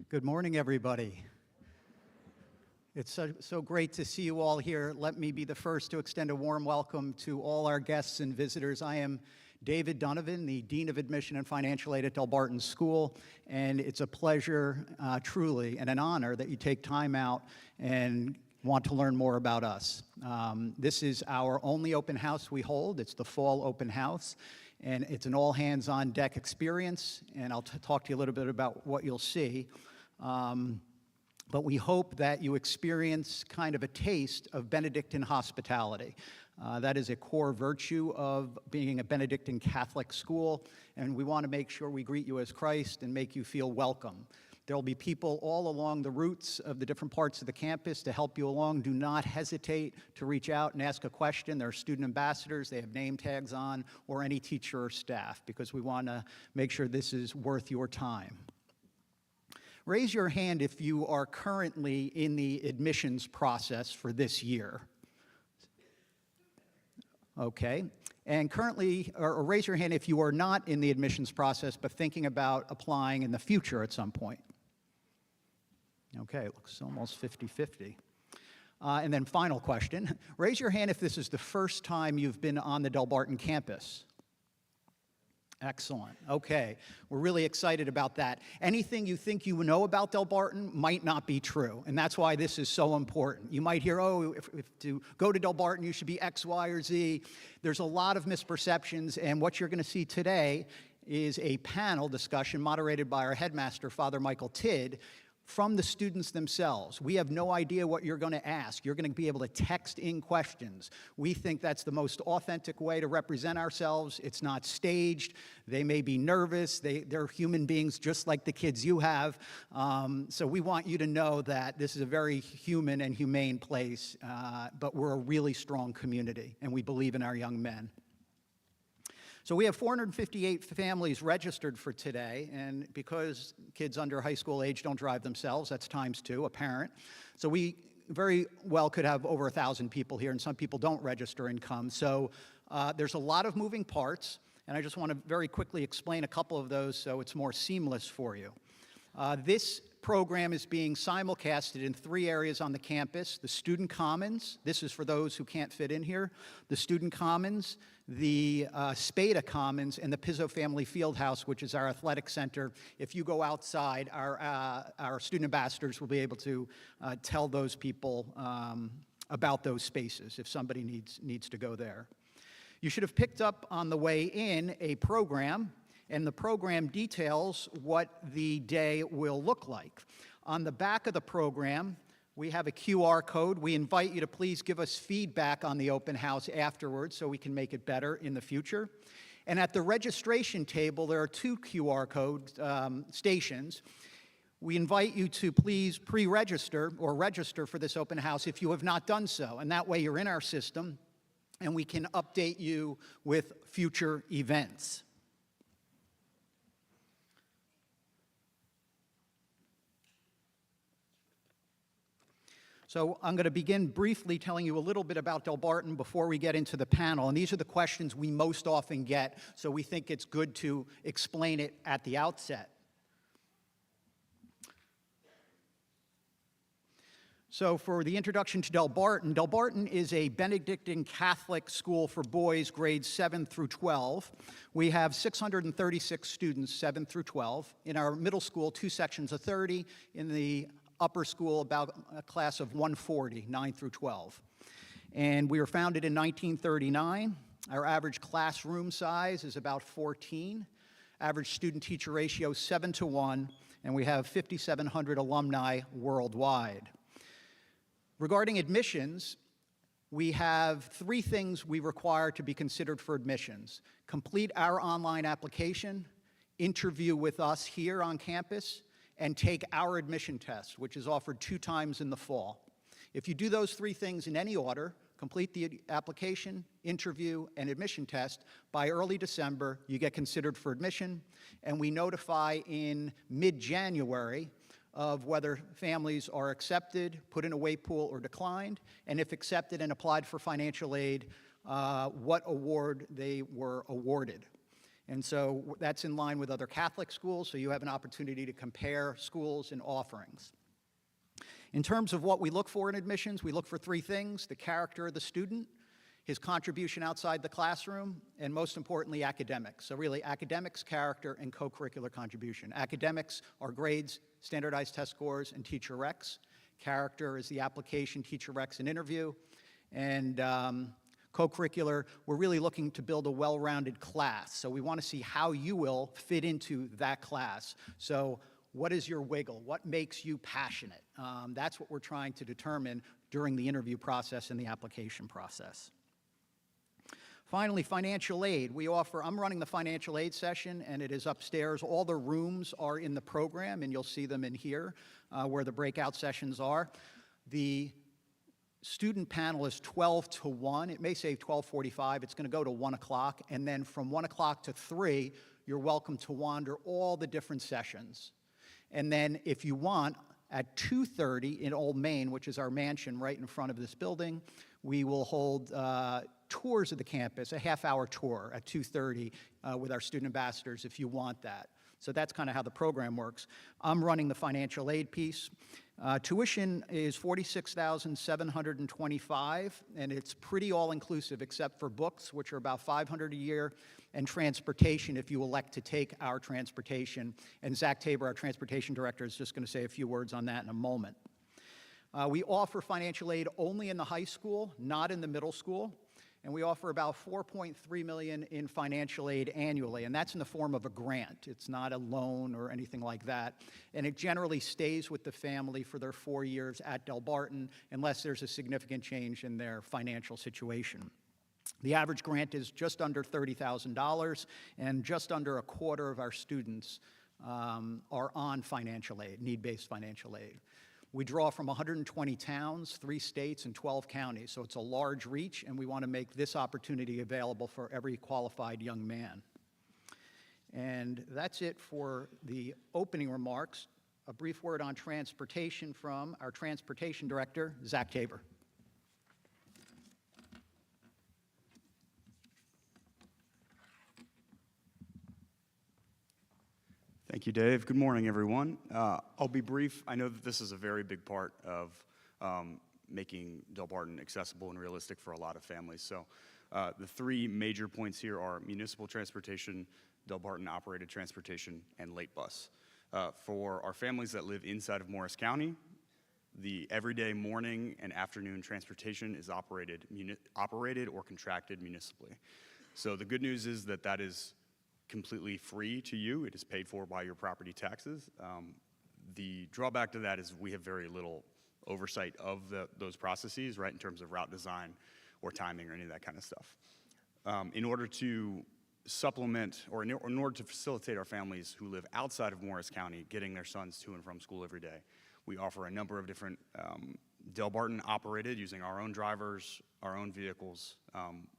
Good morning, everybody. It's so great to see you all here. Let me be the first to extend a warm welcome to all our guests and visitors. I am David Donovan, the Dean of Admission and Financial Aid at Delbarton School, and it's a pleasure, truly, and an honor that you take time out and want to learn more about us. This is our only open house we hold. It's the fall open house, and it's an all-hands-on-deck experience, and I'll talk to you a little bit about what you'll see. But we hope that you experience kind of a taste of Benedictine hospitality. That is a core virtue of being a Benedictine Catholic school, and we want to make sure we greet you as Christ and make you feel welcome. There will be people all along the routes of the different parts of the campus to help you along. Do not hesitate to reach out and ask a question. There are student ambassadors, they have name tags on, or any teacher or staff, because we want to make sure this is worth your time. Raise your hand if you are currently in the admissions process for this year. Okay. And currently, or raise your hand if you are not in the admissions process but thinking about applying in the future at some point. Okay, it looks almost 50-50. And then final question. Raise your hand if this is the first time you've been on the Delbarton campus. Excellent. Okay. We're really excited about that. Anything you think you know about Delbarton might not be true, and that's why this is so important. You might hear, oh, if to go to Delbarton, you should be X, Y, or Z. There's a lot of misperceptions, and what you're going to see today is a panel discussion moderated by our headmaster, Father Michael Tidd, from the students themselves. We have no idea what you're going to ask. You're going to be able to text in questions. We think that's the most authentic way to represent ourselves. It's not staged. They may be nervous. They're human beings just like the kids you have. So we want you to know that this is a very human and humane place, but we're a really strong community, and we believe in our young men. So we have 458 families registered for today, and because kids under high school age don't drive themselves, that's ×2, a parent. So we very well could have over 1,000 people here, and some people don't register and come. So there's a lot of moving parts, and I just want to very quickly explain a couple of those so it's more seamless for you. This program is being simulcasted in 3 areas on the campus: the Student Commons, this is for those who can't fit in here, the Student Commons, the Spada Commons, and the Pizzo Family Fieldhouse, which is our athletic center. If you go outside, our student ambassadors will be able to tell those people about those spaces if somebody needs to go there. You should have picked up on the way in a program, and the program details what the day will look like. On the back of the program, we have a QR code. We invite you to please give us feedback on the open house afterwards so we can make it better in the future. And at the registration table, there are 2 QR code stations. We invite you to please pre-register or register for this open house if you have not done so, and that way you're in our system and we can update you with future events. So I'm going to begin briefly telling you a little bit about Delbarton before we get into the panel. And these are the questions we most often get, so we think it's good to explain it at the outset. So for the introduction to Delbarton, Delbarton is a Benedictine Catholic school for boys grades 7 through 12. We have 636 students, 7 through 12. In our middle school, 2 sections of 30. In the upper school, about a class of 140, 9 through 12. And we were founded in 1939. Our average classroom size is about 14. Average student-teacher ratio 7-to-1, and we have 5,700 alumni worldwide. Regarding admissions, we have 3 things we require to be considered for admissions: complete our online application, interview with us here on campus, and take our admission test, which is offered 2 times in the fall. If you do those 3 things in any order, complete the application, interview, and admission test, by early December, you get considered for admission, and we notify in mid-January of whether families are accepted, put in a wait pool, or declined, and if accepted and applied for financial aid, what award they were awarded. And so that's in line with other Catholic schools, so you have an opportunity to compare schools and offerings. In terms of what we look for in admissions, we look for three things: the character of the student, his contribution outside the classroom, and most importantly, academics. So really, academics, character, and co-curricular contribution. Academics are grades, standardized test scores, and teacher recs. Character is the application, teacher recs, and interview. And co-curricular, we're really looking to build a well-rounded class. So we want to see how you will fit into that class. So what is your wiggle? What makes you passionate? That's what we're trying to determine during the interview process and the application process. Finally, financial aid. I'm running the financial aid session, and it is upstairs. All the rooms are in the program, and you'll see them in here where the breakout sessions are. The student panel is 12 to 1. It may say 12:45. It's going to go to 1 o'clock, and then from 1 o'clock to 3, you're welcome to wander all the different sessions. And then if you want, at 2:30 in Old Main, which is our mansion right in front of this building, we will hold tours of the campus, a half-hour tour at 2:30 with our student ambassadors if you want that. So that's kind of how the program works. I'm running the financial aid piece. Tuition is $46,725, and it's pretty all-inclusive except for books, which are about $500 a year, and transportation if you elect to take our transportation. And Zach Tabor, our transportation director, is just going to say a few words on that in a moment. We offer financial aid only in the high school, not in the middle school. And we offer about $4.3 million in financial aid annually, and that's in the form of a grant. It's not a loan or anything like that. And it generally stays with the family for their 4 years at Delbarton unless there's a significant change in their financial situation. The average grant is just under $30,000, and just under a quarter of our students are on financial aid, need-based financial aid. We draw from 120 towns, 3 states, and 12 counties, so it's a large reach, and we want to make this opportunity available for every qualified young man. And that's it for the opening remarks. A brief word on transportation from our transportation director, Zach Tabor. Thank you, Dave. Good morning, everyone. I'll be brief. I know that this is a very big part of making Delbarton accessible and realistic for a lot of families. So the 3 major points here are municipal transportation, Delbarton-operated transportation, and late bus. For our families that live inside of Morris County, the everyday morning and afternoon transportation is operated or contracted municipally. So the good news is that that is completely free to you. It is paid for by your property taxes. The drawback to that is we have very little oversight of those processes, right, in terms of route design or timing or any of that kind of stuff. In order to supplement, or in order to facilitate our families who live outside of Morris County getting their sons to and from school every day, we offer a number of different Delbarton operated using our own drivers, our own vehicles.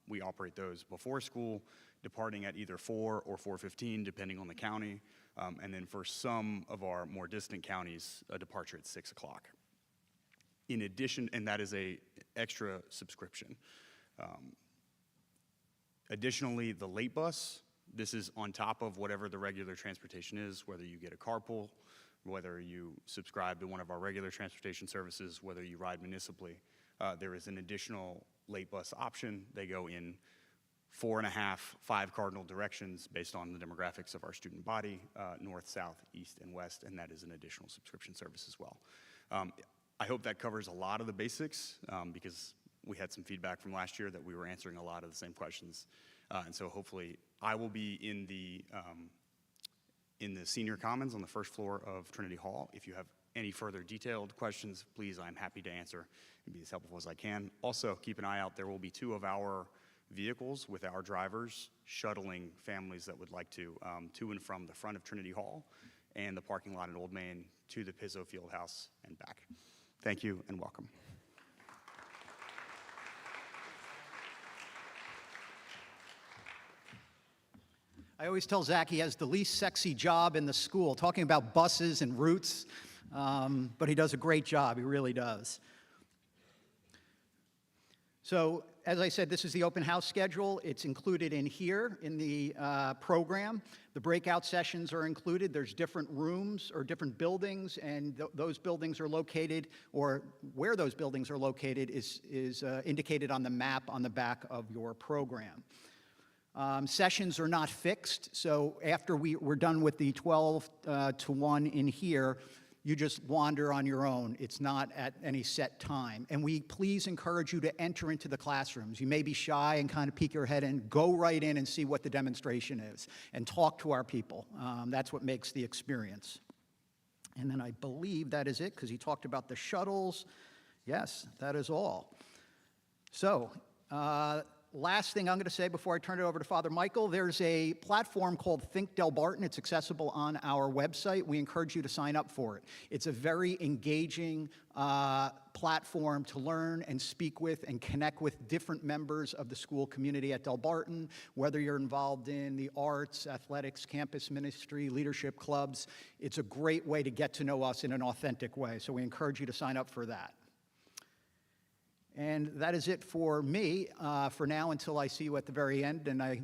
We operate those before school, departing at either 4 or 4:15, depending on the county. And then for some of our more distant counties, a departure at 6 o'clock. In addition, and that is a extra subscription. Additionally, the late bus, this is on top of whatever the regular transportation is, whether you get a carpool, whether you subscribe to one of our regular transportation services, whether you ride municipally. There is an additional late bus option. They go in 4.5, 5 cardinal directions based on the demographics of our student body, north, south, east, and west, and that is an additional subscription service as well. I hope that covers a lot of the basics because we had some feedback from last year that we were answering a lot of the same questions. And so hopefully I will be in the senior commons on the first floor of Trinity Hall. If you have any further detailed questions, please, I'm happy to answer and be as helpful as I can. Also, keep an eye out. There will be 2 of our vehicles with our drivers shuttling families that would like to and from the front of Trinity Hall and the parking lot in Old Main to the Pizzo Fieldhouse and back. Thank you and welcome. I always tell Zach he has the least sexy job in the school, talking about buses and routes, but he does a great job, he really does. So as I said, this is the open house schedule. It's included in here in the program. The breakout sessions are included. There's different rooms or different buildings, and those buildings are located, or where those buildings are located is indicated on the map on the back of your program. Sessions are not fixed, so after we're done with the 12 to 1 in here, you just wander on your own. It's not at any set time. And we please encourage you to enter into the classrooms. You may be shy and kind of peek your head in. Go right in and see what the demonstration is and talk to our people. That's what makes the experience. And then I believe that is it, because he talked about the shuttles. Yes, that is all. So, last thing I'm going to say before I turn it over to Father Michael, there's a platform called Think Delbarton. It's accessible on our website. We encourage you to sign up for it. It's a very engaging platform to learn and speak with and connect with different members of the school community at Delbarton, whether you're involved in the arts, athletics, campus ministry, leadership clubs. It's a great way to get to know us in an authentic way, so we encourage you to sign up for that. And that is it for me for now until I see you at the very end, and I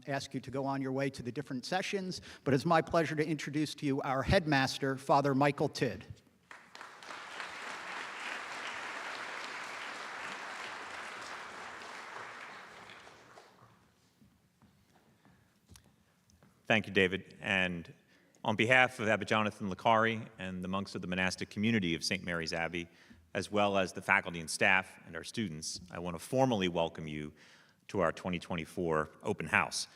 ask you to go on your way to the different sessions. But it's my pleasure to introduce to you our headmaster, Father Michael Tidd. Thank you, David. And on behalf of Abbot Jonathan Licari and the monks of the monastic community of St. Mary's Abbey, as well as the faculty and staff and our students, I want to formally welcome you to our 2024 open house.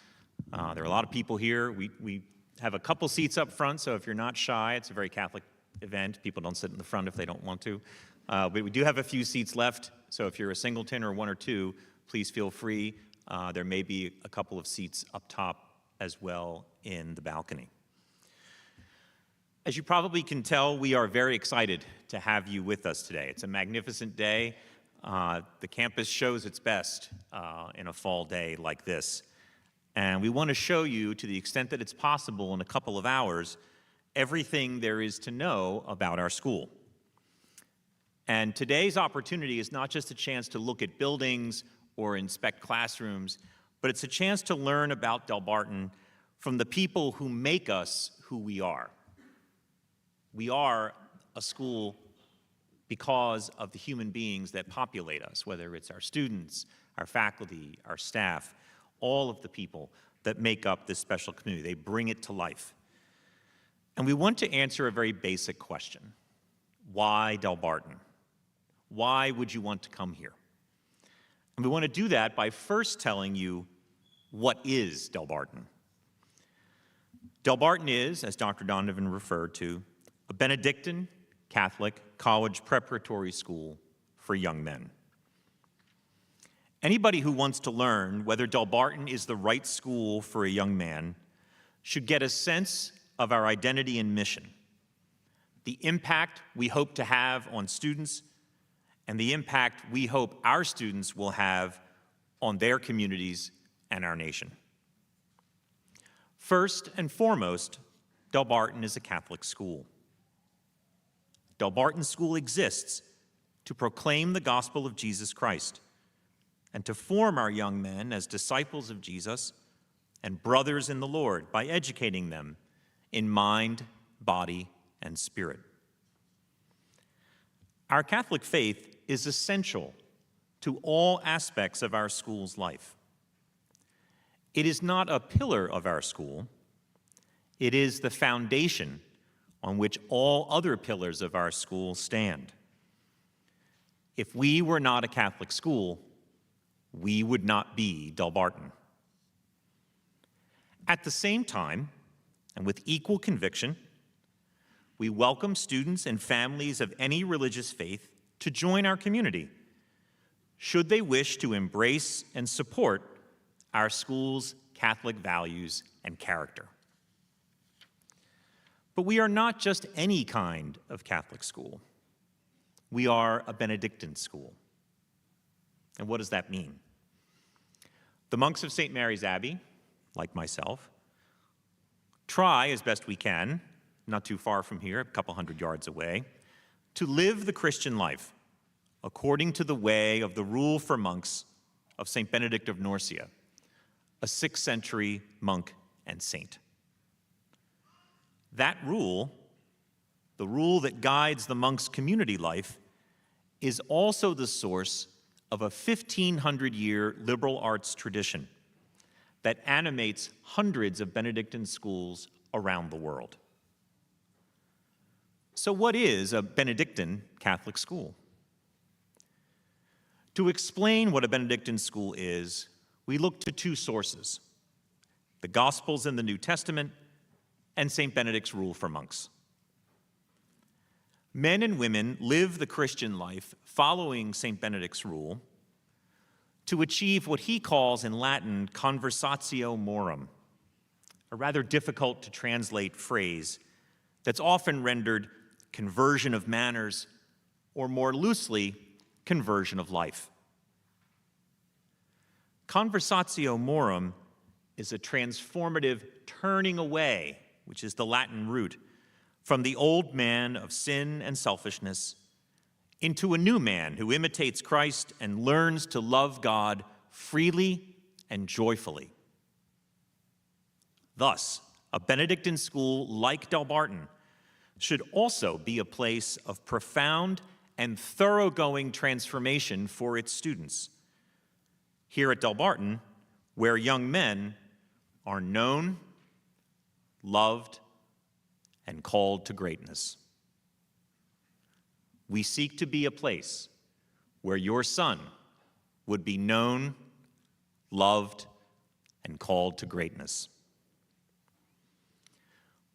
There are a lot of people here. We have a couple seats up front, so if you're not shy, it's a very Catholic event. People don't sit in the front if they don't want to. But we do have a few seats left, so if you're a singleton or one or two, please feel free. There may be a couple of seats up top as well in the balcony. As you probably can tell, we are very excited to have you with us today. It's a magnificent day. The campus shows its best in a fall day like this. And we want to show you, to the extent that it's possible in a couple of hours, everything there is to know about our school. And today's opportunity is not just a chance to look at buildings or inspect classrooms, but it's a chance to learn about Delbarton from the people who make us who we are. We are a school because of the human beings that populate us, whether it's our students, our faculty, our staff, all of the people that make up this special community. They bring it to life. And we want to answer a very basic question. Why Delbarton? Why would you want to come here? And we want to do that by first telling you what is Delbarton. Delbarton is, as Dr. Donovan referred to, a Benedictine Catholic college preparatory school for young men. Anybody who wants to learn whether Delbarton is the right school for a young man should get a sense of our identity and mission, the impact we hope to have on students, and the impact we hope our students will have on their communities and our nation. First and foremost, Delbarton is a Catholic school. Delbarton School exists to proclaim the gospel of Jesus Christ and to form our young men as disciples of Jesus and brothers in the Lord by educating them in mind, body, and spirit. Our Catholic faith is essential to all aspects of our school's life. It is not a pillar of our school. It is the foundation on which all other pillars of our school stand. If we were not a Catholic school, we would not be Delbarton. At the same time, and with equal conviction, we welcome students and families of any religious faith to join our community, should they wish to embrace and support our school's Catholic values and character. But we are not just any kind of Catholic school. We are a Benedictine school. And what does that mean? The monks of St. Mary's Abbey, like myself, try as best we can, not too far from here, a couple hundred yards away, to live the Christian life according to the way of the rule for monks of St. Benedict of Nursia, a 6th century monk and saint. That rule, the rule that guides the monk's community life, is also the source of a 1,500-year liberal arts tradition that animates hundreds of Benedictine schools around the world. So what is a Benedictine Catholic school? To explain what a Benedictine school is, we look to two sources: the Gospels in the New Testament and St. Benedict's rule for monks. Men and women live the Christian life following St. Benedict's rule to achieve what he calls in Latin conversatio morum, a rather difficult to translate phrase that's often rendered conversion of manners, or more loosely, conversion of life. Conversatio morum is a transformative turning away, which is the Latin root, from the old man of sin and selfishness into a new man who imitates Christ and learns to love God freely and joyfully. Thus, a Benedictine school like Delbarton should also be a place of profound and thoroughgoing transformation for its students. Here at Delbarton, where young men are known, loved, and called to greatness. We seek to be a place where your son would be known, loved, and called to greatness.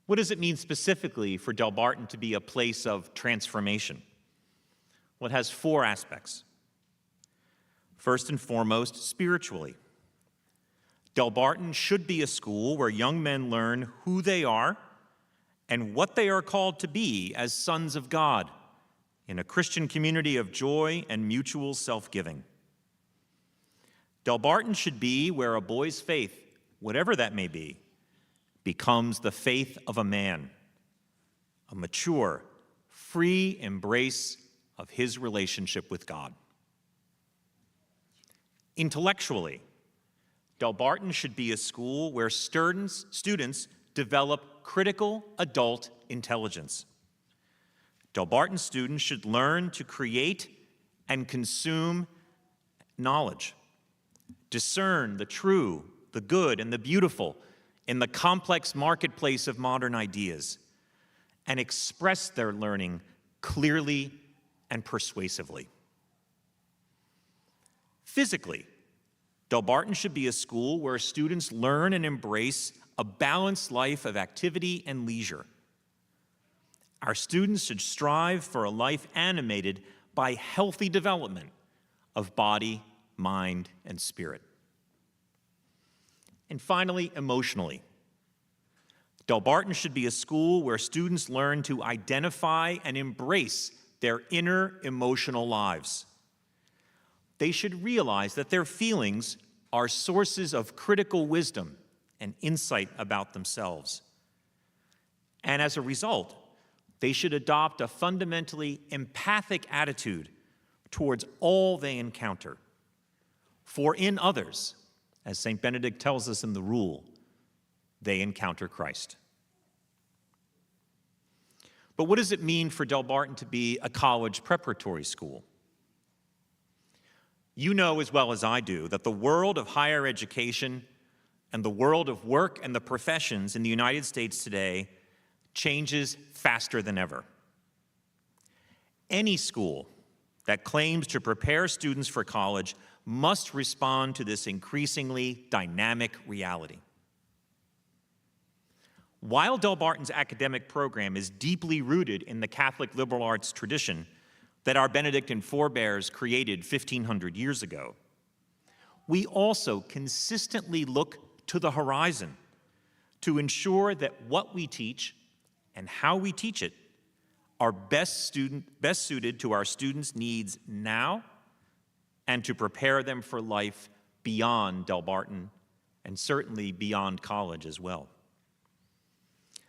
What does it mean specifically for Delbarton to be a place of transformation? Well, it has four aspects. First and foremost, spiritually. Delbarton should be a school where young men learn who they are and what they are called to be as sons of God in a Christian community of joy and mutual self-giving. Delbarton should be where a boy's faith, whatever that may be, becomes the faith of a man, a mature, free embrace of his relationship with God. Intellectually, Delbarton should be a school where students develop critical adult intelligence. Delbarton students should learn to create and consume knowledge, discern the true, the good, and the beautiful in the complex marketplace of modern ideas, and express their learning clearly and persuasively. Physically, Delbarton should be a school where students learn and embrace a balanced life of activity and leisure. Our students should strive for a life animated by healthy development of body, mind, and spirit. And finally, emotionally, Delbarton should be a school where students learn to identify and embrace their inner emotional lives. They should realize that their feelings are sources of critical wisdom and insight about themselves. And as a result, they should adopt a fundamentally empathic attitude towards all they encounter. For in others, as St. Benedict tells us in the rule, they encounter Christ. But what does it mean for Delbarton to be a college preparatory school? You know as well as I do that the world of higher education and the world of work and the professions in the United States today changes faster than ever. Any school that claims to prepare students for college must respond to this increasingly dynamic reality. While Delbarton's academic program is deeply rooted in the Catholic liberal arts tradition that our Benedictine forebears created 1,500 years ago, we also consistently look to the horizon to ensure that what we teach and how we teach it are best suited to our students' needs now and to prepare them for life beyond Delbarton and certainly beyond college as well.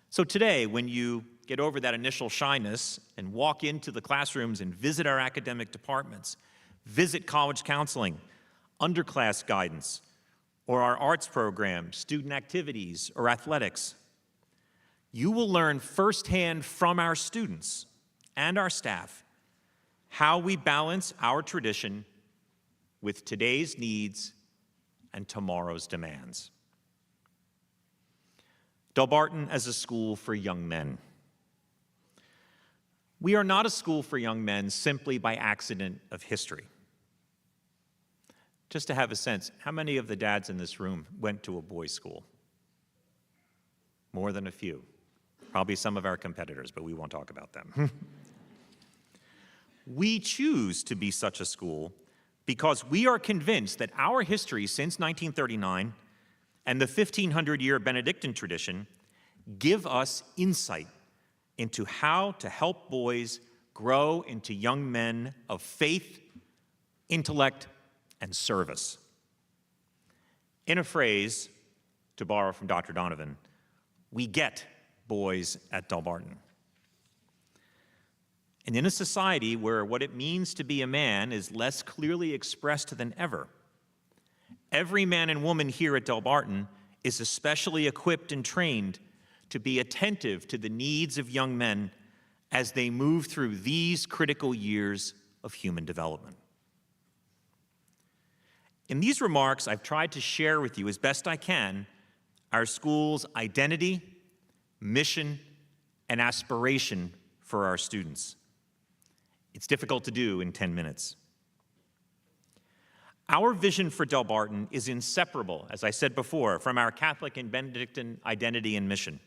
So today, when you get over that initial shyness and walk into the classrooms and visit our academic departments, visit college counseling, underclass guidance, or our arts program, student activities, or athletics. You will learn firsthand from our students and our staff how we balance our tradition with today's needs and tomorrow's demands. Delbarton as a school for young men. We are not a school for young men simply by accident of history. Just to have a sense, how many of the dads in this room went to a boys' school? More than a few. Probably some of our competitors, but we won't talk about them. We choose to be such a school because we are convinced that our history since 1939 and the 1500-year Benedictine tradition give us insight into how to help boys grow into young men of faith, intellect, and service. In a phrase, to borrow from Dr. Donovan, we get boys at Delbarton. And in a society where what it means to be a man is less clearly expressed than ever, every man and woman here at Delbarton is especially equipped and trained to be attentive to the needs of young men as they move through these critical years of human development. In these remarks, I've tried to share with you as best I can our school's identity, mission, and aspiration for our students. It's difficult to do in 10 minutes. Our vision for Delbarton is inseparable, as I said before, from our Catholic and Benedictine identity and mission.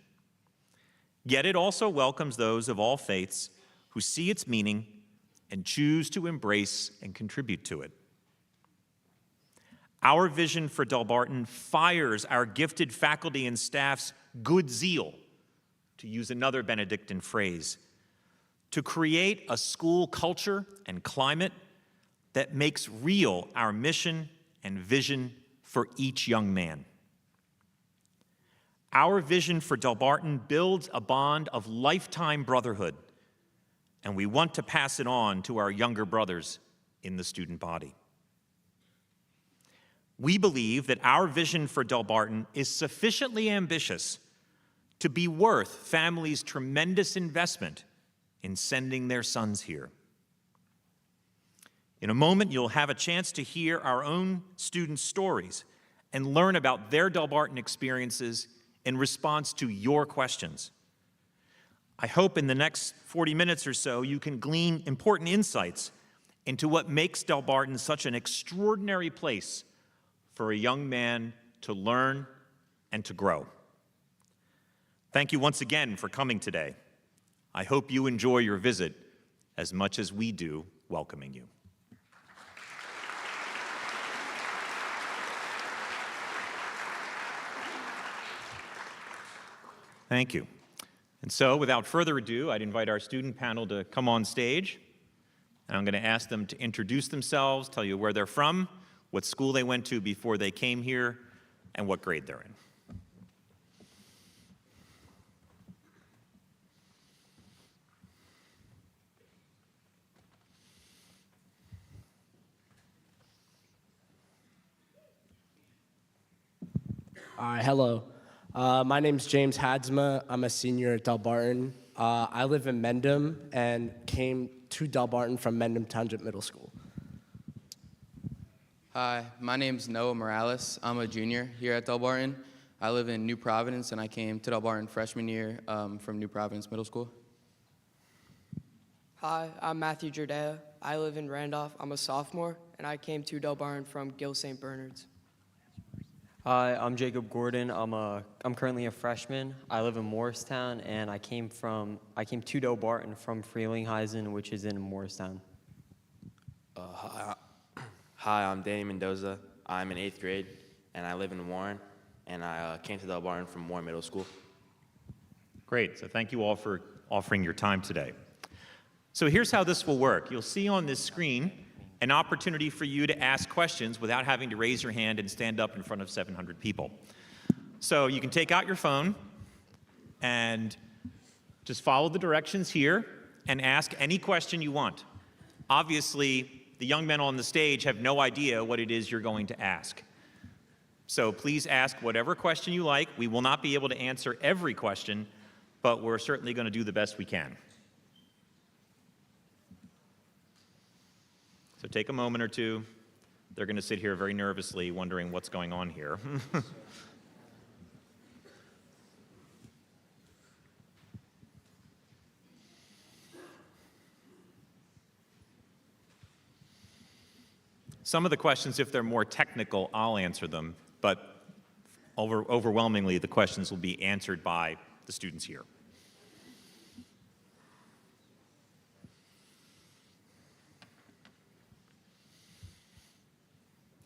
Yet it also welcomes those of all faiths who see its meaning and choose to embrace and contribute to it. Our vision for Delbarton fires our gifted faculty and staff's good zeal, to use another Benedictine phrase, to create a school culture and climate that makes real our mission and vision for each young man. Our vision for Delbarton builds a bond of lifetime brotherhood, and we want to pass it on to our younger brothers in the student body. We believe that our vision for Delbarton is sufficiently ambitious to be worth families' tremendous investment in sending their sons here. In a moment, you'll have a chance to hear our own students' stories and learn about their Delbarton experiences in response to your questions. I hope in the next 40 minutes or so you can glean important insights into what makes Delbarton such an extraordinary place for a young man to learn and to grow. Thank you once again for coming today. I hope you enjoy your visit as much as we do welcoming you. Thank you. And so, without further ado, I'd invite our student panel to come on stage. And I'm going to ask them to introduce themselves, tell you where they're from, what school they went to before they came here, and what grade they're in. All right, hello. My name's James Hadsma. I'm a senior at Delbarton. I live in Mendham and came to Delbarton from Mendham Township Middle School. Hi, my name's Noah Morales. I'm a junior here at Delbarton. I live in New Providence, and I came to Delbarton freshman year from New Providence Middle School. Hi, I'm Matthew Jordea. I live in Randolph. I'm a sophomore, and I came to Delbarton from Gill St. Bernard's. Hi, I'm Jacob Gordon. I'm currently a freshman. I live in Morristown, and I came to Delbarton from Frelinghuysen, which is in Morristown. Hi, I'm Danny Mendoza. I'm in 8th grade, and I live in Warren, and I came to Delbarton from Warren Middle School. Great, so thank you all for offering your time today. So here's how this will work. You'll see on this screen an opportunity for you to ask questions without having to raise your hand and stand up in front of 700 people. So you can take out your phone and just follow the directions here and ask any question you want. Obviously, the young men on the stage have no idea what it is you're going to ask. So please ask whatever question you like. We will not be able to answer every question, but we're certainly going to do the best we can. So take a moment or two. They're going to sit here very nervously wondering what's going on here. Some of the questions, if they're more technical, I'll answer them, but overwhelmingly, the questions will be answered by the students here.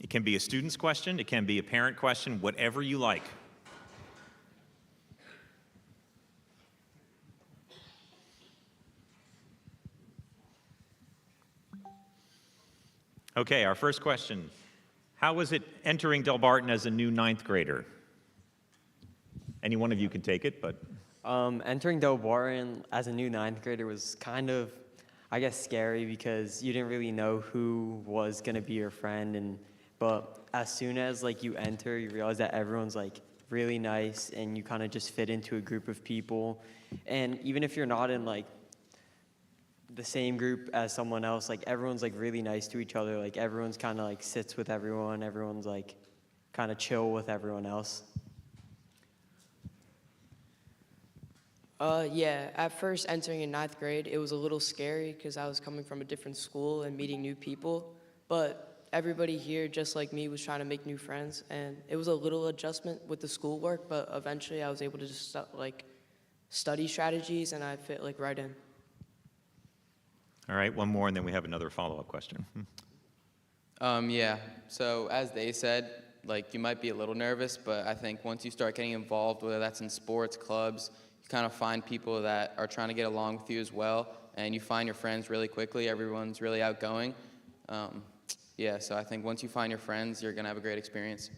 It can be a student's question, it can be a parent question, whatever you like. Okay, our first question. How was it entering Delbarton as a new ninth grader? Any one of you can take it, but... Entering Delbarton as a new ninth grader was kind of, I guess, scary because you didn't really know who was going to be your friend. But as soon as you enter, you realize that everyone's really nice and you kind of just fit into a group of people. And even if you're not in the same group as someone else, everyone's really nice to each other. Everyone's kind of sits with everyone. Everyone's kind of chill with everyone else. Yeah, at first entering in ninth grade, it was a little scary because I was coming from a different school and meeting new people. But everybody here, just like me, was trying to make new friends. And it was a little adjustment with the schoolwork, but eventually I was able to just study strategies and I fit right in. All right, one more, and then we have another follow-up question. Yeah, so as they said, you might be a little nervous, but I think once you start getting involved, whether that's in sports, clubs, you kind of find people that are trying to get along with you as well, and you find your friends really quickly. Everyone's really outgoing. Yeah, so I think once you find your friends, you're going to have a great experience.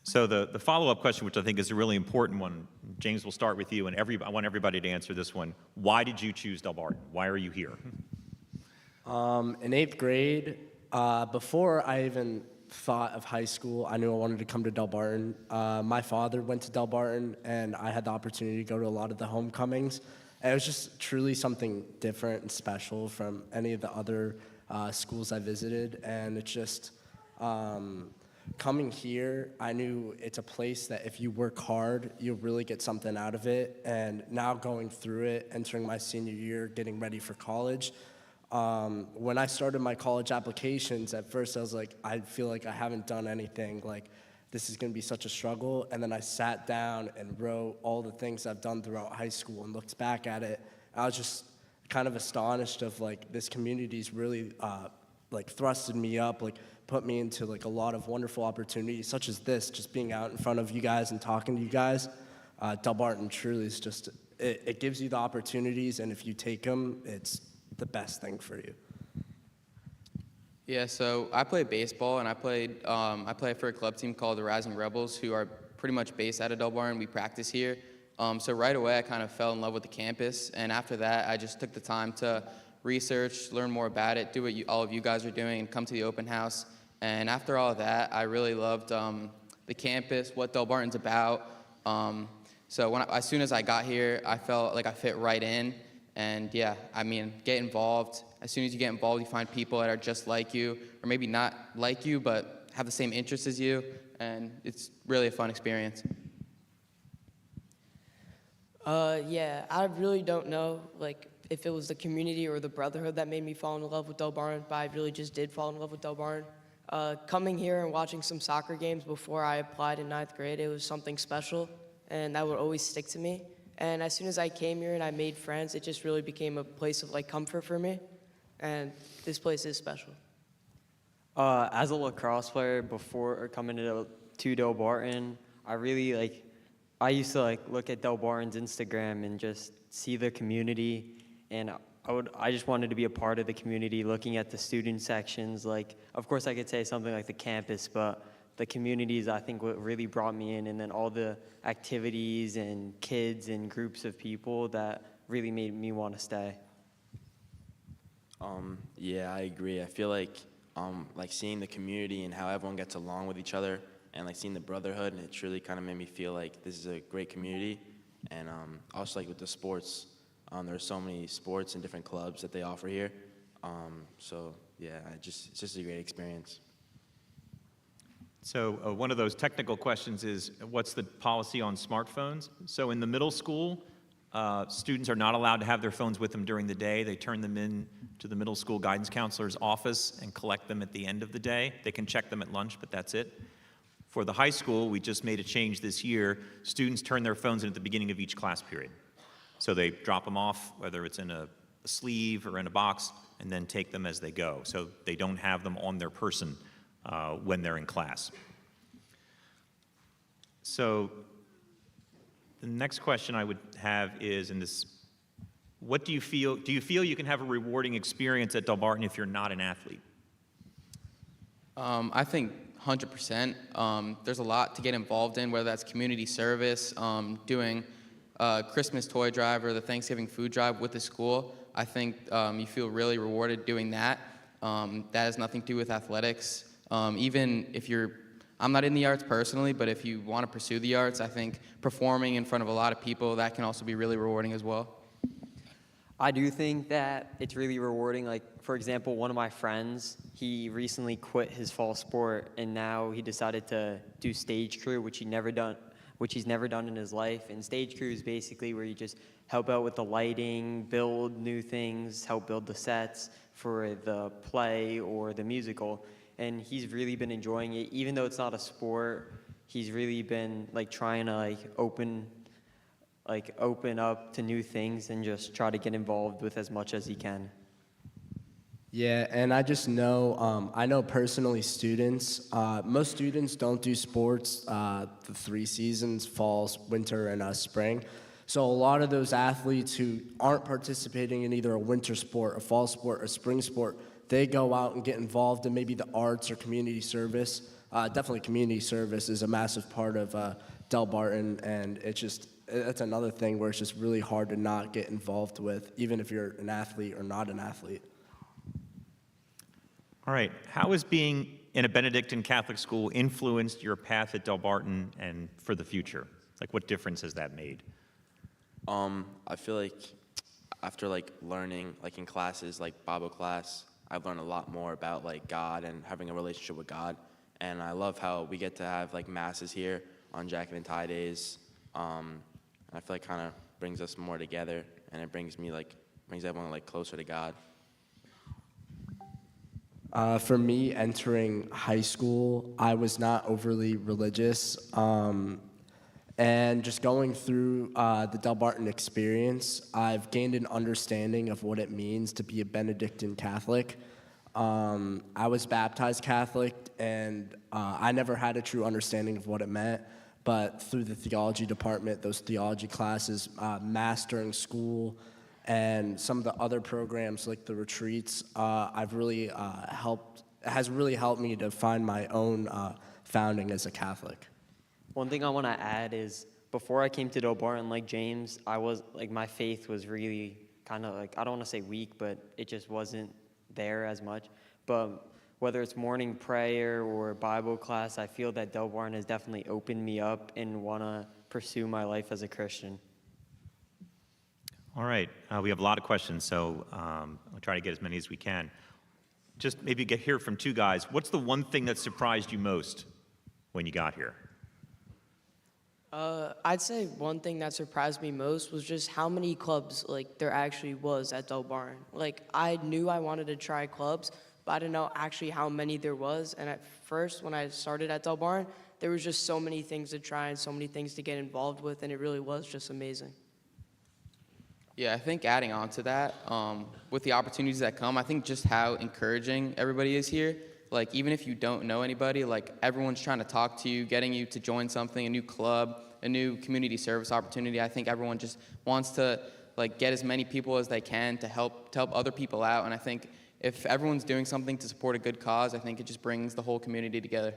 So the follow-up question, which I think is a really important one, James, we'll start with you, and I want everybody to answer this one. Why did you choose Delbarton? Why are you here? In 8th grade, before I even thought of high school, I knew I wanted to come to Delbarton. My father went to Delbarton, and I had the opportunity to go to a lot of the homecomings. And it was just truly something different and special from any of the other schools I visited. And it's just coming here, I knew it's a place that if you work hard, you'll really get something out of it. And now going through it, entering my senior year, getting ready for college, when I started my college applications, at first I was I feel like I haven't done anything. This is going to be such a struggle. And then I sat down and wrote all the things I've done throughout high school and looked back at it. I was just kind of astonished of this community's really thrusted me up, put me into a lot of wonderful opportunities such as this, just being out in front of you guys and talking to you guys. Delbarton truly is just, it gives you the opportunities, and if you take them, it's the best thing for you. Yeah, so I play baseball, and I play for a club team called the Rising Rebels, who are pretty much based out of Delbarton. We practice here. So right away, I kind of fell in love with the campus, and after that, I just took the time to research, learn more about it, do what all of you guys are doing, and come to the open house. And after all of that, I really loved the campus, what Delbarton's about. So as soon as I got here, I felt like I fit right in. And yeah, I mean, get involved. As soon as you get involved, you find people that are just like you, or maybe not like you, but have the same interests as you. And it's really a fun experience. Yeah, I really don't know, if it was the community or the brotherhood that made me fall in love with Delbarton, but I really just did fall in love with Delbarton. Coming here and watching some soccer games before I applied in 9th grade, it was something special, and that would always stick to me. And as soon as I came here and I made friends, it just really became a place of comfort for me, and this place is special. As a lacrosse player, before coming to Delbarton, I really I used to look at Delbarton's Instagram and just see the community, and I just wanted to be a part of the community, looking at the student sections. Of course I could say something like the campus, but the communities, I think, what really brought me in, and then all the activities and kids and groups of people that really made me want to stay. Yeah, I agree. I feel like seeing the community and how everyone gets along with each other and like seeing the brotherhood, and it's really kind of made me feel like this is a great community. And also like with the sports, there's so many sports and different clubs that they offer here. So yeah, it's just a great experience. So one of those technical questions is, what's the policy on smartphones? So in the middle school, students are not allowed to have their phones with them during the day. They turn them in to the middle school guidance counselor's office and collect them at the end of the day. They can check them at lunch, but that's it. For the high school, we just made a change this year. Students turn their phones in at the beginning of each class period. So they drop them off, whether it's in a sleeve or in a box, and then take them as they go. So they don't have them on their person when they're in class. So the next question I would have is, what do you feel you can have a rewarding experience at Delbarton if you're not an athlete? I think 100%. There's a lot to get involved in, whether that's community service, doing Christmas toy drive or the Thanksgiving food drive with the school. I think you feel really rewarded doing that. That has nothing to do with athletics. Even if I'm not in the arts personally, but if you want to pursue the arts, I think performing in front of a lot of people, that can also be really rewarding as well. I do think that it's really rewarding. Like, for example, one of my friends, he recently quit his fall sport, and now he decided to do stage crew, which he's never done in his life. And stage crew is basically where you just help out with the lighting, build new things, help build the sets for the play or the musical. And he's really been enjoying it. Even though it's not a sport, he's really been like trying to open up to new things and just try to get involved with as much as he can. Yeah, and I just know, I know personally students, most students don't do sports the 3 seasons, fall, winter, and spring. So a lot of those athletes who aren't participating in either a winter sport, a fall sport, or spring sport, they go out and get involved in maybe the arts or community service. Definitely community service is a massive part of Delbarton, and it's another thing where it's just really hard to not get involved with, even if you're an athlete or not an athlete. All right, how has being in a Benedictine Catholic school influenced your path at Delbarton and for the future? Like, what difference has that made? I feel like after learning in classes like Bible class, I've learned a lot more about God and having a relationship with God. And I love how we get to have masses here on Jack and Tie days. I feel kind of brings us more together, and it brings everyone closer to God. For me, entering high school, I was not overly religious. And just going through the Delbarton experience, I've gained an understanding of what it means to be a Benedictine Catholic. I was baptized Catholic, and I never had a true understanding of what it meant. But through the theology department, those theology classes, Mass during school, and some of the other programs like the retreats, has really helped me to find my own founding as a Catholic. One thing I want to add is, before I came to Delbarton, like James, my faith was really kind of I don't want to say weak, but it just wasn't there as much. But whether it's morning prayer or Bible class, I feel that Delbarton has definitely opened me up and want to pursue my life as a Christian. All right, we have a lot of questions, so I'll try to get as many as we can. Just maybe hear from 2 guys. What's the one thing that surprised you most when you got here? I'd say one thing that surprised me most was just how many clubs there actually was at Delbarton. I knew I wanted to try clubs, but I didn't know actually how many there was. And at first, when I started at Delbarton, there was just so many things to try and so many things to get involved with, and it really was just amazing. Yeah, I think adding on to that, with the opportunities that come, I think just how encouraging everybody is here. Even if you don't know anybody, everyone's trying to talk to you, getting you to join something, a new club, a new community service opportunity. I think everyone just wants to get as many people as they can to help other people out. And I think if everyone's doing something to support a good cause, I think it just brings the whole community together.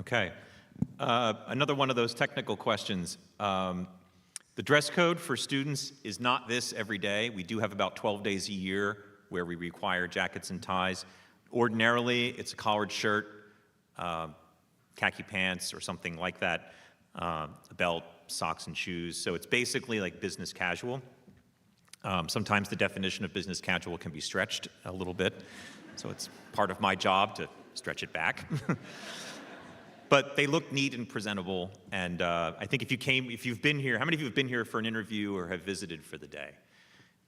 Okay. Another one of those technical questions. The dress code for students is not this every day. We do have about 12 days a year where we require jackets and ties. Ordinarily, it's a collared shirt, khaki pants or something like that, a belt, socks and shoes. So it's basically like business casual. Sometimes the definition of business casual can be stretched a little bit. So it's part of my job to stretch it back. But they look neat and presentable. And I think if you've been here, how many of you have been here for an interview or have visited for the day?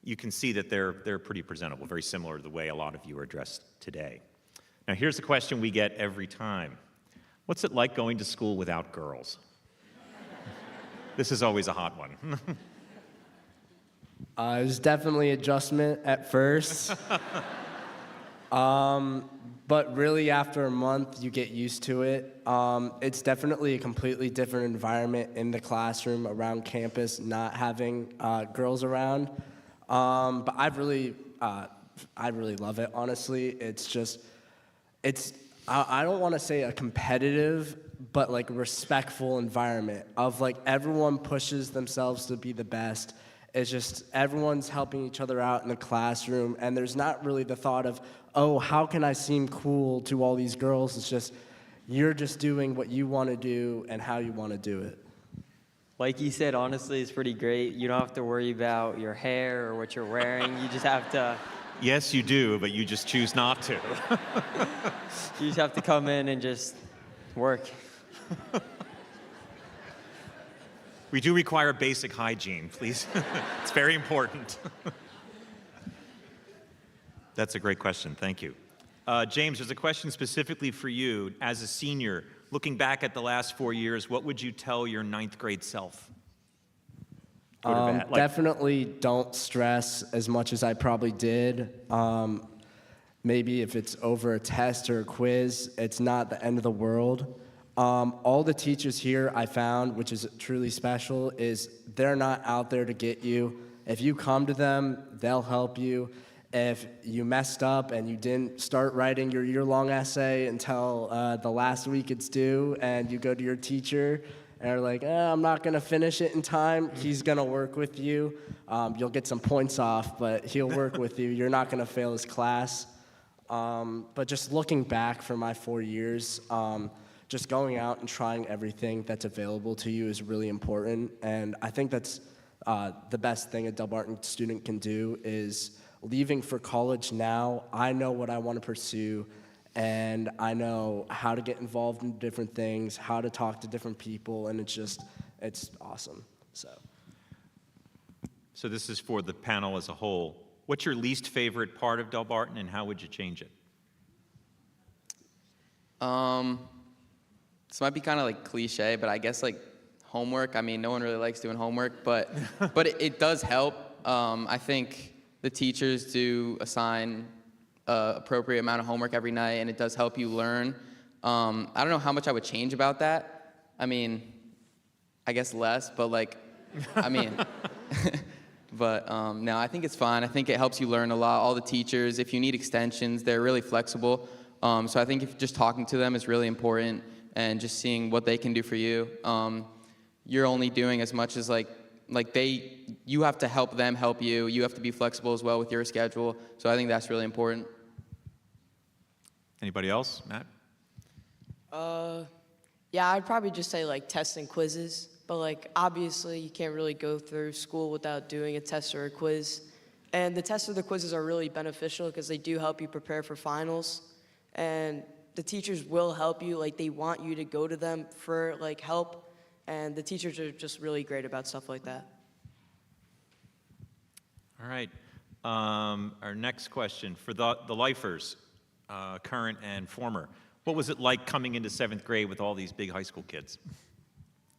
You can see that they're pretty presentable, very similar to the way a lot of you are dressed today. Now here's the question we get every time. What's it like going to school without girls? This is always a hot one. It was definitely adjustment at first. But really after a month, you get used to it. It's definitely a completely different environment in the classroom around campus, not having girls around. But I really love it, honestly. I don't want to say a competitive, but like respectful environment of like everyone pushes themselves to be the best. It's just everyone's helping each other out in the classroom, and there's not really the thought of, oh, how can I seem cool to all these girls? It's just, you're just doing what you want to do and how you want to do it. Like you said, honestly, it's pretty great. You don't have to worry about your hair or what you're wearing. You just have to... Yes, you do, but you just choose not to. You just have to come in and just work. We do require basic hygiene, please. It's very important. That's a great question. Thank you. James, there's a question specifically for you. As a senior, looking back at the last 4 years, what would you tell your 9th grade self? Good or bad? Definitely don't stress as much as I probably did. Maybe if it's over a test or a quiz, it's not the end of the world. All the teachers here I found, which is truly special, is they're not out there to get you. If you come to them, they'll help you. If you messed up and you didn't start writing your year-long essay until the last week it's due, and you go to your teacher and are like, I'm not going to finish it in time, he's going to work with you. You'll get some points off, but he'll work with you. You're not going to fail his class. But just looking back for my 4 years, just going out and trying everything that's available to you is really important. And I think that's the best thing a Delbarton student can do is leaving for college now. I know what I want to pursue, and I know how to get involved in different things, how to talk to different people, and it's awesome. So this is for the panel as a whole. What's your least favorite part of Delbarton, and how would you change it? This might be kind of like cliche, but I guess like homework. I mean, no one really likes doing homework, but it does help. I think the teachers do assign appropriate amount of homework every night, and it does help you learn. I don't know how much I would change about that. I mean, I guess less, but like, I mean, but no, I think it's fine. I think it helps you learn a lot. All the teachers, if you need extensions, they're really flexible. So I think if just talking to them is really important, and just seeing what they can do for you. You're only doing as much as you have to help them help you. You have to be flexible as well with your schedule. So I think that's really important. Anybody else? Matt? Yeah, I'd probably just say like tests and quizzes, but like obviously you can't really go through school without doing a test or a quiz. And the tests or the quizzes are really beneficial because they do help you prepare for finals. And the teachers will help you, like they want you to go to them for like help. And the teachers are just really great about stuff like that. All right. Our next question for the lifers, current and former. What was it like coming into 7th grade with all these big high school kids?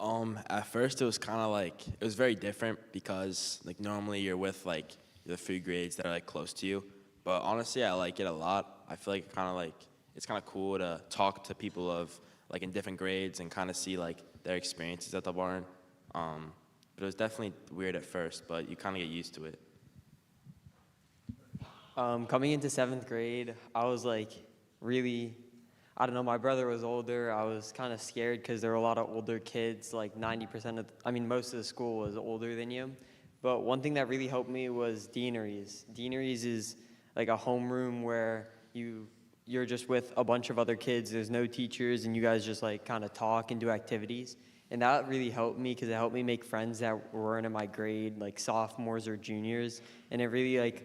At first it was kind of like, it was very different because like normally you're with like the 3 grades that are like close to you. But honestly, I like it a lot. I feel like it's kind of cool to talk to people of like in different grades and kind of see like their experiences at the barn. But it was definitely weird at first, but you kind of get used to it. Coming into 7th grade, I was like really, I don't know, my brother was older. I was kind of scared because there were a lot of older kids, like 90% of, most of the school was older than you. But one thing that really helped me was deaneries. Deaneries is like a homeroom where you're just with a bunch of other kids. There's no teachers, and you guys just like kind of talk and do activities. And that really helped me because it helped me make friends that weren't in my grade, like sophomores or juniors. And it really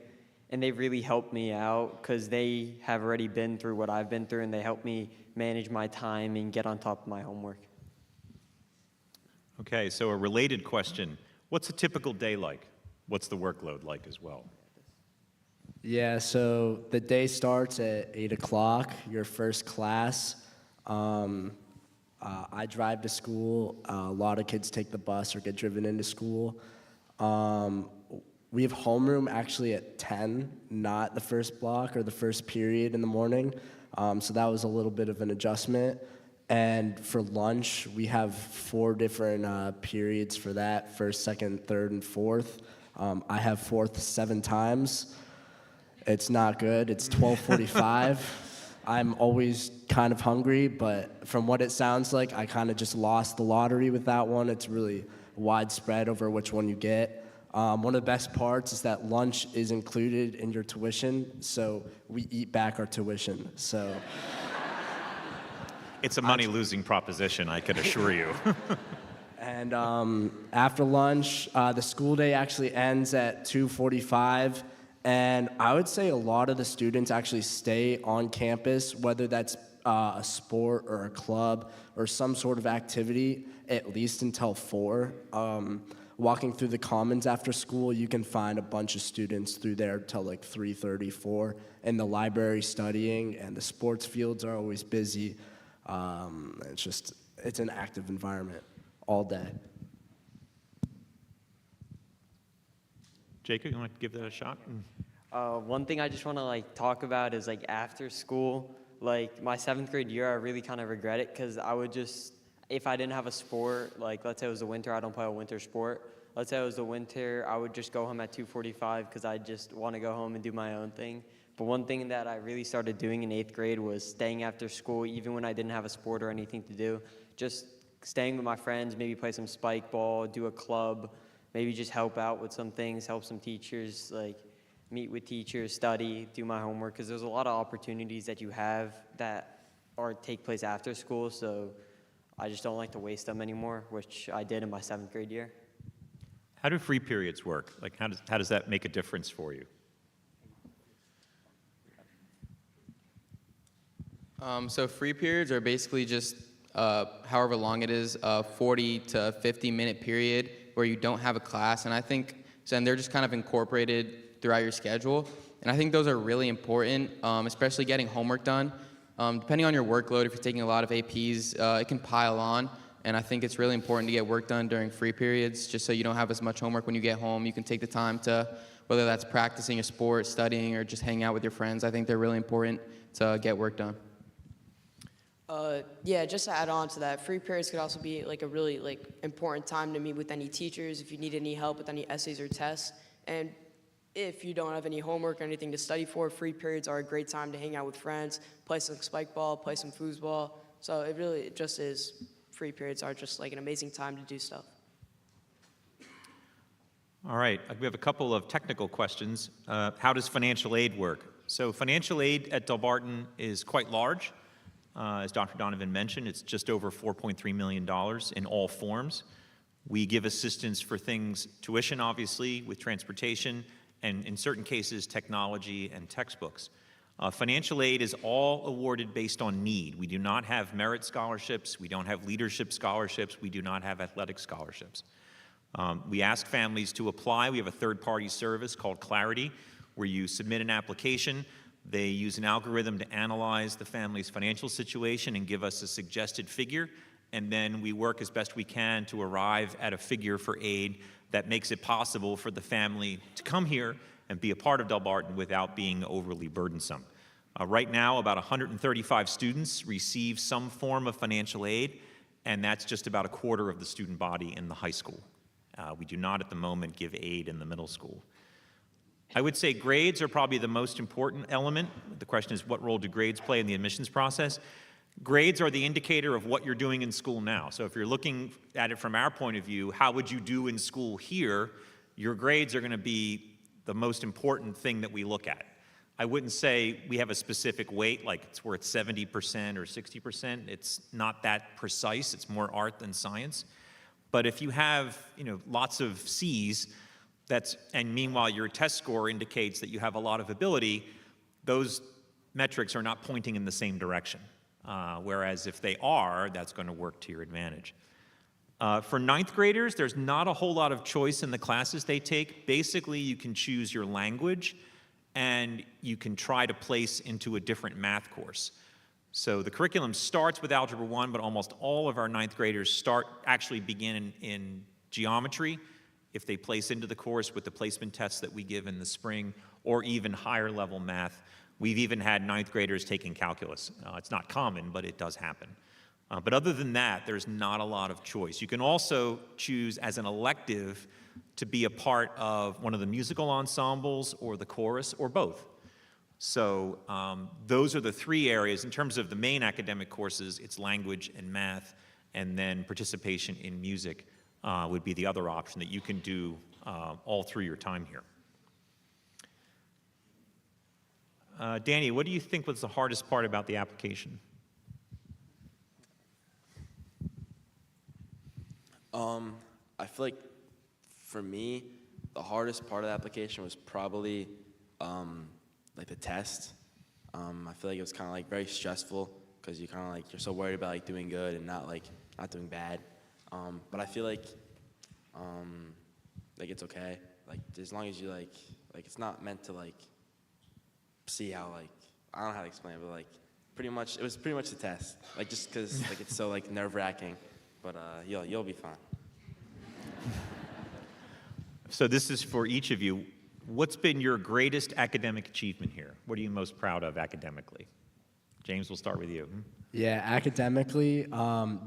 and they really helped me out because they have already been through what I've been through, and they helped me manage my time and get on top of my homework. Okay, so a related question. What's a typical day like? What's the workload like as well? Yeah, so the day starts at 8 o'clock, your first class. I drive to school. A lot of kids take the bus or get driven into school. We have homeroom actually at 10, not the first block or the first period in the morning. So that was a little bit of an adjustment. And for lunch, we have 4 different periods for that, first, second, third, and fourth. I have fourth 7 times. It's not good. It's 12:45. I'm always kind of hungry, but from what it sounds like, I kind of just lost the lottery with that one. It's really widespread over which one you get. One of the best parts is that lunch is included in your tuition, so we eat back our tuition. So It's a money-losing proposition, I can assure you. And after lunch, the school day actually ends at 2:45. And I would say a lot of the students actually stay on campus, whether that's a sport or a club or some sort of activity, at least until 4. Walking through the commons after school, you can find a bunch of students through there till like 3:30, 4. In the library studying, and the sports fields are always busy. It's an active environment all day. Jacob, you want to give that a shot? One thing I just want to like talk about is like after school, like my 7th grade year, I really kind of regret it because I would just, if I didn't have a sport, like let's say it was the winter, I don't play a winter sport. Let's say it was the winter, I would just go home at 2:45 because I just want to go home and do my own thing. But one thing that I really started doing in 8th grade was staying after school, even when I didn't have a sport or anything to do, just staying with my friends, maybe play some spike ball, do a club, maybe just help out with some things, help some teachers, like meet with teachers, study, do my homework, because there's a lot of opportunities that you have that take place after school, so I just don't like to waste them anymore, which I did in my 7th grade year. How do free periods work? Like, how does that make a difference for you? So free periods are basically just however long it is, a 40 to 50-minute period where you don't have a class, and I think, and they're just kind of incorporated throughout your schedule, and I think those are really important, especially getting homework done. Depending on your workload, if you're taking a lot of APs, it can pile on, and I think it's really important to get work done during free periods, just so you don't have as much homework when you get home. You can take the time to, whether that's practicing a sport, studying, or just hanging out with your friends. I think they're really important to get work done. Yeah, just to add on to that, free periods could also be like a really important time to meet with any teachers if you need any help with any essays or tests. And if you don't have any homework or anything to study for, free periods are a great time to hang out with friends, play some spike ball, play some foosball. So it just is, free periods are just like an amazing time to do stuff. All right, we have a couple of technical questions. How does financial aid work? So financial aid at Delbarton is quite large. As Dr. Donovan mentioned, it's just over $4.3 million in all forms. We give assistance for things, tuition obviously, with transportation, and in certain cases, technology and textbooks. Financial aid is all awarded based on need. We do not have merit scholarships, we don't have leadership scholarships, we do not have athletic scholarships. We ask families to apply. We have a third-party service called Clarity, where you submit an application. They use an algorithm to analyze the family's financial situation and give us a suggested figure, and then we work as best we can to arrive at a figure for aid that makes it possible for the family to come here and be a part of Delbarton without being overly burdensome. Right now, about 135 students receive some form of financial aid, and that's just about a quarter of the student body in the high school. We do not at the moment give aid in the middle school. I would say grades are probably the most important element. The question is, what role do grades play in the admissions process? Grades are the indicator of what you're doing in school now. So if you're looking at it from our point of view, how would you do in school here? Your grades are going to be the most important thing that we look at. I wouldn't say we have a specific weight, like it's worth 70% or 60%. It's not that precise. It's more art than science. But if you have, lots of C's, and meanwhile your test score indicates that you have a lot of ability, those metrics are not pointing in the same direction. Whereas if they are, that's going to work to your advantage. For ninth graders, there's not a whole lot of choice in the classes they take. Basically, you can choose your language, and you can try to place into a different math course. So the curriculum starts with Algebra 1, but almost all of our ninth graders actually begin in geometry, if they place into the course with the placement tests that we give in the spring, or even higher level math. We've even had ninth graders taking calculus. It's not common, but it does happen. But other than that, there's not a lot of choice. You can also choose as an elective to be a part of one of the musical ensembles or the chorus or both. So those are the three areas. In terms of the main academic courses, it's language and math, and then participation in music would be the other option that you can do all through your time here. Danny, what do you think was the hardest part about the application? I feel like for me, the hardest part of the application was probably like the test. I feel like it was kind of like very stressful because you kind of like you're so worried about like doing good and not doing bad. But I feel like it's okay. Like as long as you like it's not meant to like see how I don't know how to explain it, but it was pretty much the test. Like just because it's so like nerve-wracking, but you'll be fine. So this is for each of you. What's been your greatest academic achievement here? What are you most proud of academically? James, we'll start with you. Yeah, academically,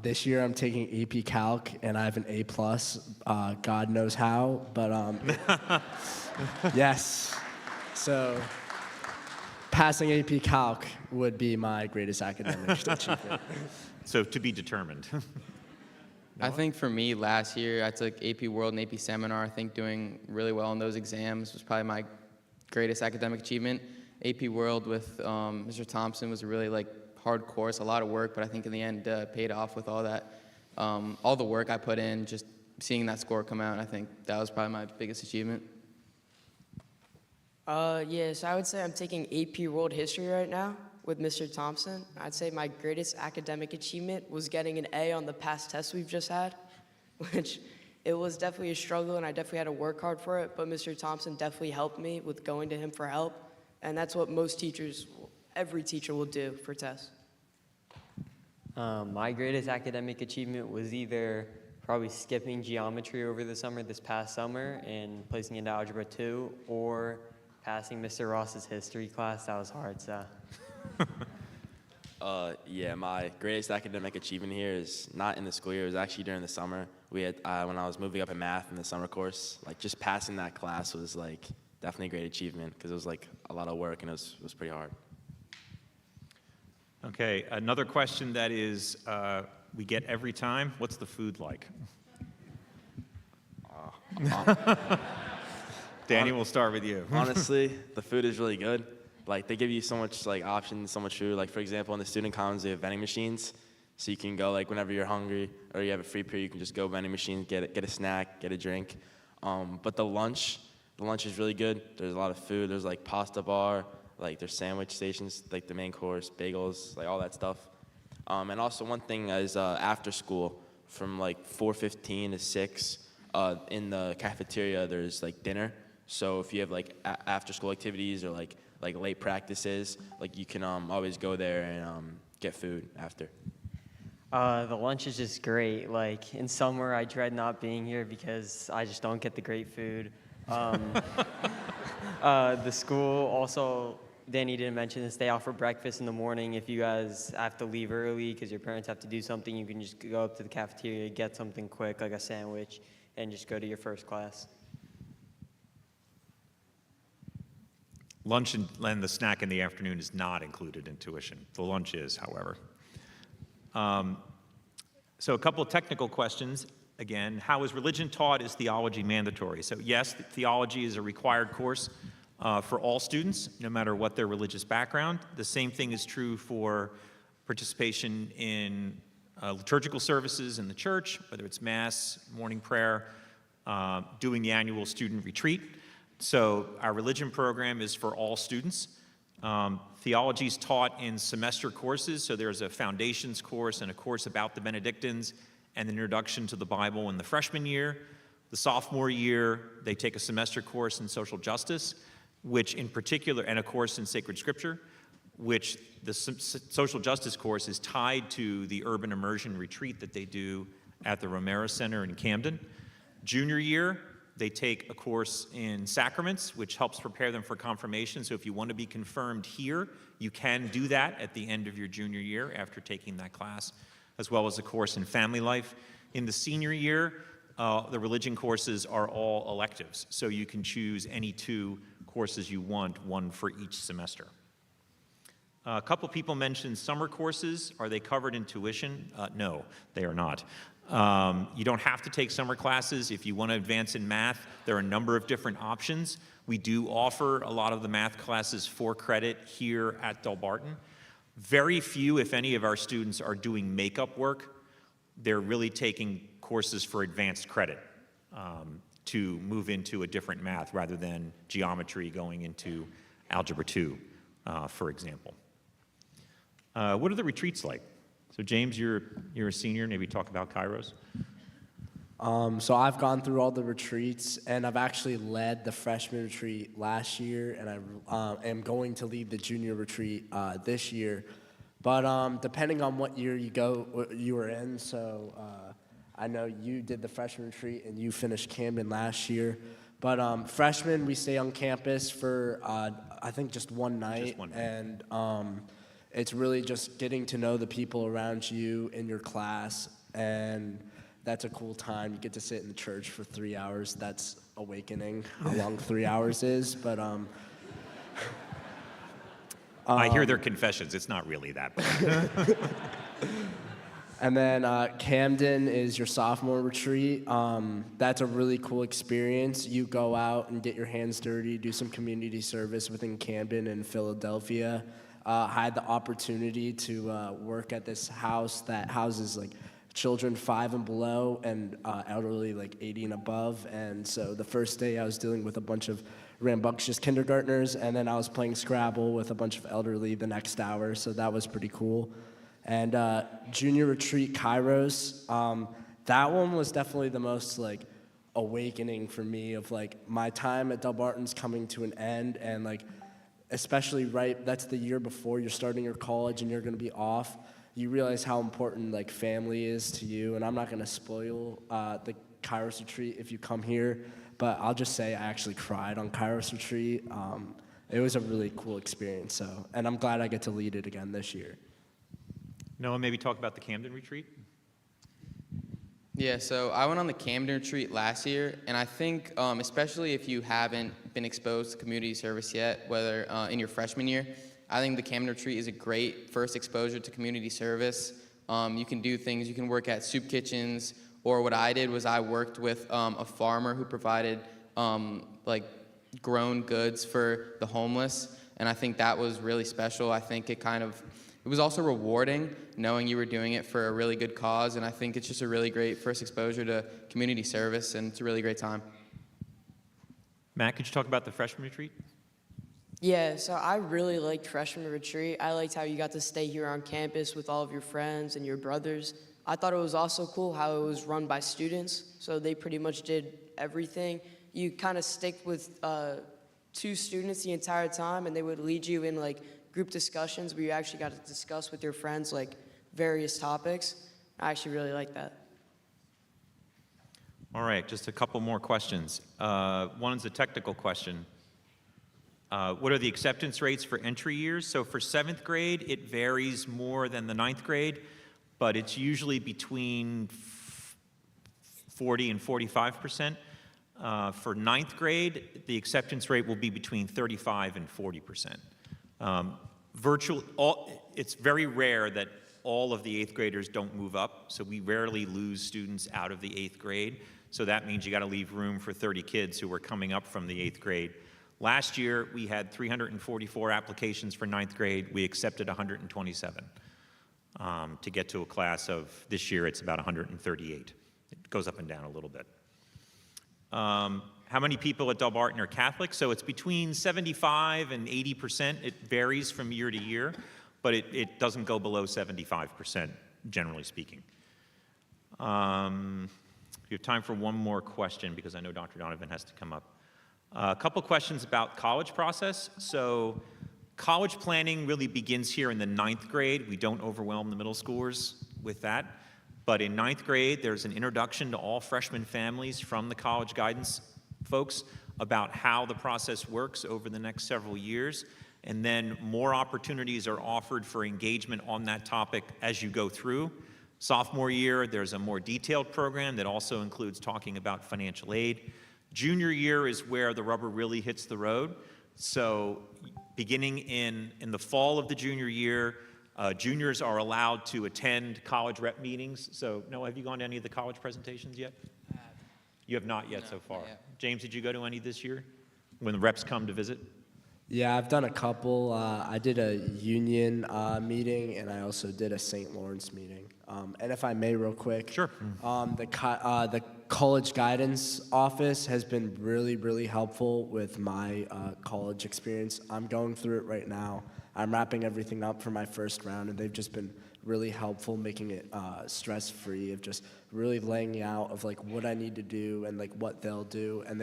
this year I'm taking AP Calc, and I have an A+. God knows how, but yes. So passing AP Calc would be my greatest academic achievement. So to be determined. I think for me, last year, I took AP World and AP Seminar. I think doing really well in those exams was probably my greatest academic achievement. AP World with Mr. Thompson was a really hard course, a lot of work, but I think in the end paid off with all that, all the work I put in, just seeing that score come out. I think that was probably my biggest achievement. Yes, I would say I'm taking AP World History right now with Mr. Thompson. I'd say my greatest academic achievement was getting an A on the past tests we've just had, which it was definitely a struggle, and I definitely had to work hard for it, but Mr. Thompson definitely helped me with going to him for help, and that's what every teacher will do for tests. My greatest academic achievement was either probably skipping geometry over the summer, this past summer, and placing into Algebra 2, or passing Mr. Ross's history class. That was hard, so. Yeah, my greatest academic achievement here is not in the school year. It was actually during the summer. We had when I was moving up in math in the summer course. Just passing that class was definitely a great achievement because it was a lot of work and it was pretty hard. Okay, another question that is we get every time. What's the food like? Danny, we'll start with you. Honestly, the food is really good. They give you so much options, so much food. For example, in the student commons, they have vending machines, so you can go whenever you're hungry or you have a free period, you can just go vending machine, get a snack, get a drink. But the lunch is really good. There's a lot of food. There's pasta bar, there's sandwich stations, the main course, bagels, all that stuff. And also one thing is after school, from 4:15 to 6, in the cafeteria there's dinner. So if you have after school activities or late practices, you can always go there and get food after. The lunch is just great. In summer, I dread not being here because I just don't get the great food. The school also, Danny didn't mention this, they offer breakfast in the morning. If you guys have to leave early because your parents have to do something, you can just go up to the cafeteria, get something quick, like a sandwich, and just go to your first class. Lunch and the snack in the afternoon is not included in tuition. The lunch is, however. So a couple of technical questions. Again, how is religion taught? Is theology mandatory? So yes, theology is a required course for all students, no matter what their religious background. The same thing is true for participation in liturgical services in the church, whether it's Mass, morning prayer, doing the annual student retreat. So our religion program is for all students. Theology is taught in semester courses, so there's a foundations course and a course about the Benedictines and an introduction to the Bible in the freshman year. The sophomore year, they take a semester course in social justice, which in particular, and a course in sacred scripture, which the social justice course is tied to the urban immersion retreat that they do at the Romero Center in Camden. Junior year, they take a course in sacraments, which helps prepare them for confirmation. So if you want to be confirmed here, you can do that at the end of your junior year after taking that class, as well as a course in family life. In the senior year, the religion courses are all electives, so you can choose any 2 courses you want, one for each semester. A couple people mentioned summer courses. Are they covered in tuition? No, they are not. You don't have to take summer classes. If you want to advance in math, there are a number of different options. We do offer a lot of the math classes for credit here at Delbarton. Very few, if any, of our students are doing makeup work. They're really taking courses for advanced credit to move into a different math rather than geometry going into Algebra 2, for example. What are the retreats like? So James, you're a senior, maybe talk about Kairos. So I've gone through all the retreats, and I've actually led the freshman retreat last year, and I am going to lead the junior retreat this year. But depending on what year you were in, so I know you did the freshman retreat and you finished Camden last year. But freshmen, we stay on campus for I think just one night. Just one night. And it's really just getting to know the people around you in your class, and that's a cool time. You get to sit in the church for 3 hours. That's awakening how long 3 hours is. But I hear their confessions. It's not really that bad. And then Camden is your sophomore retreat. That's a really cool experience. You go out and get your hands dirty, do some community service within Camden and Philadelphia. I had the opportunity to work at this house that houses like children 5 and below and elderly like 80 and above. And so the first day I was dealing with a bunch of rambunctious kindergartners, and then I was playing Scrabble with a bunch of elderly the next hour. So that was pretty cool. And junior retreat Kairos, that one was definitely the most like awakening for me of like my time at Delbarton's coming to an end, and like especially that's the year before you're starting your college and you're going to be off. You realize how important like family is to you, and I'm not going to spoil the Kairos retreat if you come here, but I'll just say I actually cried on Kairos retreat. It was a really cool experience, and I'm glad I get to lead it again this year. Noah, maybe talk about the Camden retreat? Yeah, so I went on the Camden retreat last year, and I think, especially if you haven't been exposed to community service yet, whether in your freshman year, I think the Camden retreat is a great first exposure to community service. You can do things, you can work at soup kitchens, or what I did was I worked with a farmer who provided like grown goods for the homeless, and I think that was really special. I think it was also rewarding knowing you were doing it for a really good cause, and I think it's just a really great first exposure to community service, and it's a really great time. Matt, could you talk about the freshman retreat? Yeah, so I really liked freshman retreat. I liked how you got to stay here on campus with all of your friends and your brothers. I thought it was also cool how it was run by students, so they pretty much did everything. You kind of stick with 2 students the entire time, and they would lead you in like group discussions where you actually got to discuss with your friends like various topics. I actually really like that. All right, just a couple more questions. One's a technical question. What are the acceptance rates for entry years? So for 7th grade, it varies more than the 9th grade, but it's usually between 40 and 45%. For 9th grade, the acceptance rate will be between 35 and 40%. It's very rare that all of the 8th graders don't move up, so we rarely lose students out of the 8th grade. So that means you got to leave room for 30 kids who are coming up from the 8th grade. Last year, we had 344 applications for ninth grade. We accepted 127 to get to a class of, this year it's about 138. It goes up and down a little bit. How many people at Delbarton are Catholic? So it's between 75 and 80%. It varies from year to year, but it doesn't go below 75%, generally speaking. We have time for one more question because I know Dr. Donovan has to come up. A couple questions about college process. So college planning really begins here in the ninth grade. We don't overwhelm the middle schoolers with that. But in ninth grade, there's an introduction to all freshman families from the college guidance folks about how the process works over the next several years. And then more opportunities are offered for engagement on that topic as you go through. Sophomore year, there's a more detailed program that also includes talking about financial aid. Junior year is where the rubber really hits the road. So beginning in the fall of the junior year, juniors are allowed to attend college rep meetings. So Noah, have you gone to any of the college presentations yet? You have not yet so far. not yet. James, did you go to any this year when the reps come to visit? Yeah, I've done a couple. I did a union meeting, and I also did a St. Lawrence meeting. And if I may, real quick, Sure. The college guidance office has been really, really helpful with my college experience. I'm going through it right now. I'm wrapping everything up for my first round, and they've just been really helpful, making it stress-free, of just really laying out of like what I need to do and like what they'll do, and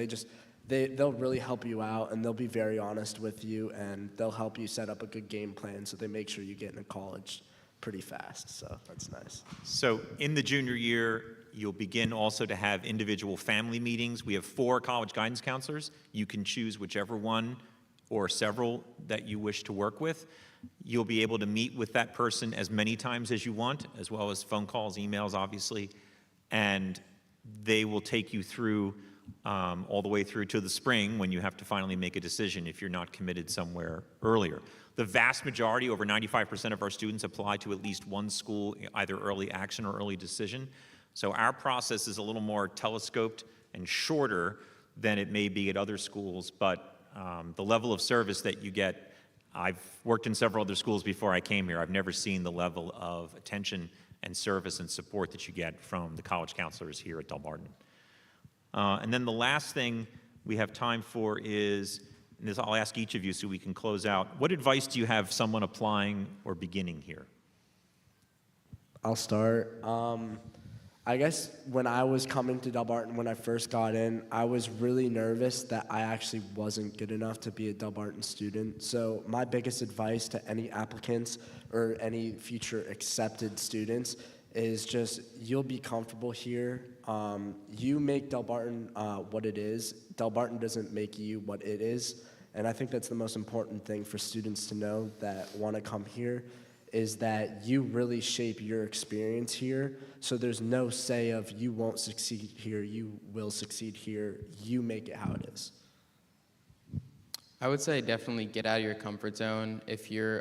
they'll really help you out, and they'll be very honest with you, and they'll help you set up a good game plan so they make sure you get into college pretty fast. So that's nice. So in the junior year, you'll begin also to have individual family meetings. We have 4 college guidance counselors. You can choose whichever one or several that you wish to work with. You'll be able to meet with that person as many times as you want, as well as phone calls, emails, obviously, and they will take you through all the way through to the spring when you have to finally make a decision if you're not committed somewhere earlier. The vast majority, over 95% of our students apply to at least one school, either early action or early decision. So our process is a little more telescoped and shorter than it may be at other schools, but the level of service that you get, I've worked in several other schools before I came here. I've never seen the level of attention and service and support that you get from the college counselors here at Delbarton. And then the last thing we have time for is, and this I'll ask each of you so we can close out, what advice do you have someone applying or beginning here? I'll start. I guess when I was coming to Delbarton, when I first got in, I was really nervous that I actually wasn't good enough to be a Delbarton student. So my biggest advice to any applicants or any future accepted students is just, you'll be comfortable here. You make Delbarton what it is. Delbarton doesn't make you what it is. And I think that's the most important thing for students to know that want to come here, is that you really shape your experience here. So there's no say of you won't succeed here, you will succeed here. You make it how it is. I would say definitely get out of your comfort zone. If you're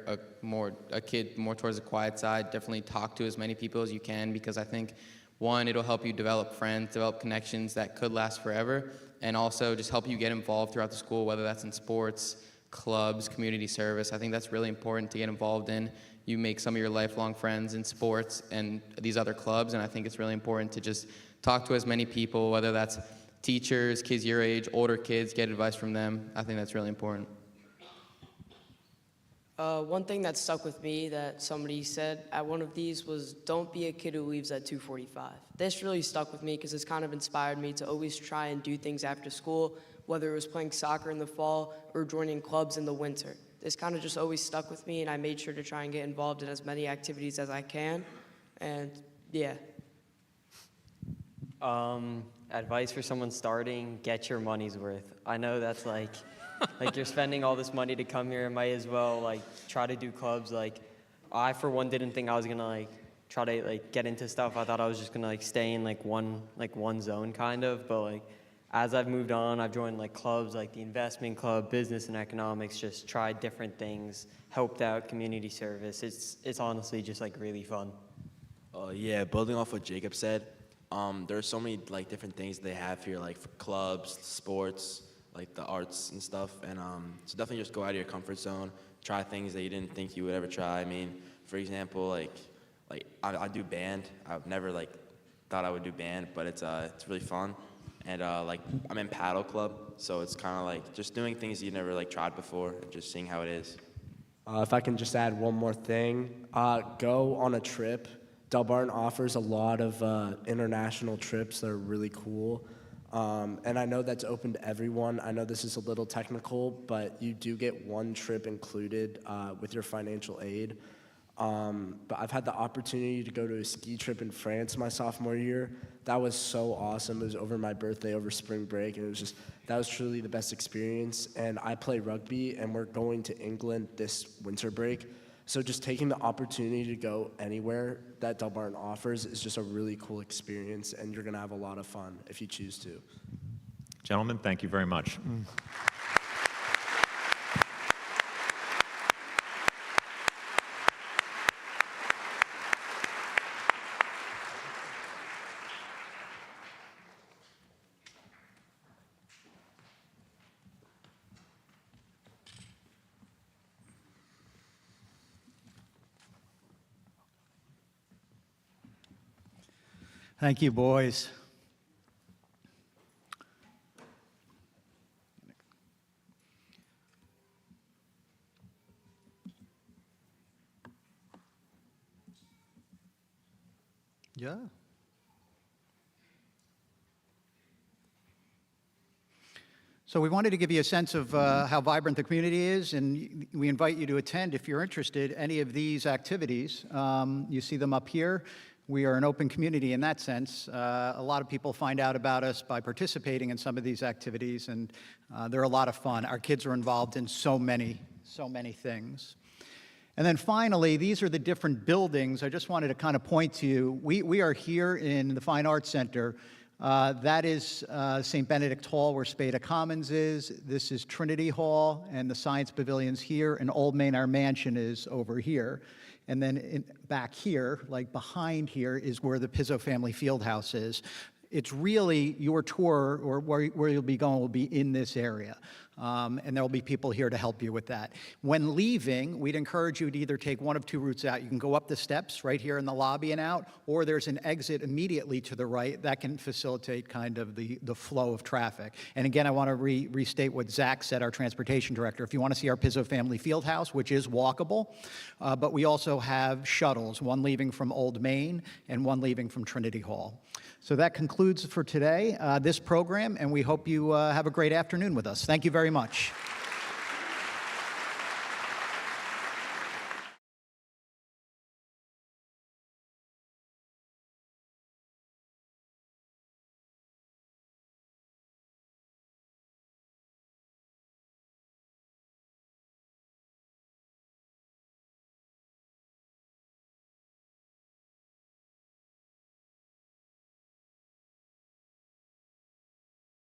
a kid more towards the quiet side, definitely talk to as many people as you can, because I think, one, it'll help you develop friends, develop connections that could last forever, and also just help you get involved throughout the school, whether that's in sports, clubs, community service. I think that's really important to get involved in. You make some of your lifelong friends in sports and these other clubs, and I think it's really important to just talk to as many people, whether that's teachers, kids your age, older kids, get advice from them. I think that's really important. One thing that stuck with me that somebody said at one of these was, don't be a kid who leaves at 2:45. This really stuck with me because it's kind of inspired me to always try and do things after school, whether it was playing soccer in the fall or joining clubs in the winter. This kind of just always stuck with me, and I made sure to try and get involved in as many activities as I can, and yeah. Advice for someone starting, get your money's worth. I know that's like you're spending all this money to come here, might as well like try to do clubs. Like I for one didn't think I was gonna like try to like get into stuff. I thought I was just gonna like stay in like one zone kind of, but like as I've moved on, I've joined like clubs like the investment club, business and economics, just tried different things, helped out community service. It's honestly just like really fun. Yeah, building off what Jacob said, there are so many like different things they have here, like for clubs, sports, like the arts and stuff. And so definitely just go out of your comfort zone, try things that you didn't think you would ever try. I mean, for example, like I do band. I've never like thought I would do band, but it's really fun. And like I'm in paddle club, so it's kind of like just doing things you never like tried before, and just seeing how it is. If I can just add one more thing, go on a trip. Delbarton offers a lot of international trips that are really cool. And I know that's open to everyone. I know this is a little technical, but you do get one trip included with your financial aid. But I've had the opportunity to go to a ski trip in France my sophomore year. That was so awesome. It was over my birthday, over spring break, and that was truly the best experience. And I play rugby, and we're going to England this winter break. So just taking the opportunity to go anywhere that Delbarton offers is just a really cool experience, and you're gonna have a lot of fun if you choose to. Gentlemen, thank you very much. Thank you, boys. Yeah. So we wanted to give you a sense of how vibrant the community is, and we invite you to attend, if you're interested, any of these activities. You see them up here. We are an open community in that sense. A lot of people find out about us by participating in some of these activities, and they're a lot of fun. Our kids are involved in so many things. And then finally, these are the different buildings. I just wanted to kind of point to you. We are here in the Fine Arts Center. That is St. Benedict Hall, where Spada Commons is. This is Trinity Hall, and the Science Pavilion's here, and Old Main, our mansion, is over here. And then back here, like behind here, is where the Pizzo Family Fieldhouse is. It's really your tour, or where you'll be going, will be in this area. And there will be people here to help you with that. When leaving, we'd encourage you to either take one of two routes out. You can go up the steps right here in the lobby and out, or there's an exit immediately to the right that can facilitate kind of the flow of traffic. And again, I want to restate what Zach said, our transportation director. If you want to see our Pizzo Family Fieldhouse, which is walkable, but we also have shuttles, one leaving from Old Main and one leaving from Trinity Hall. So that concludes for today, this program, and we hope you have a great afternoon with us. Thank you very much.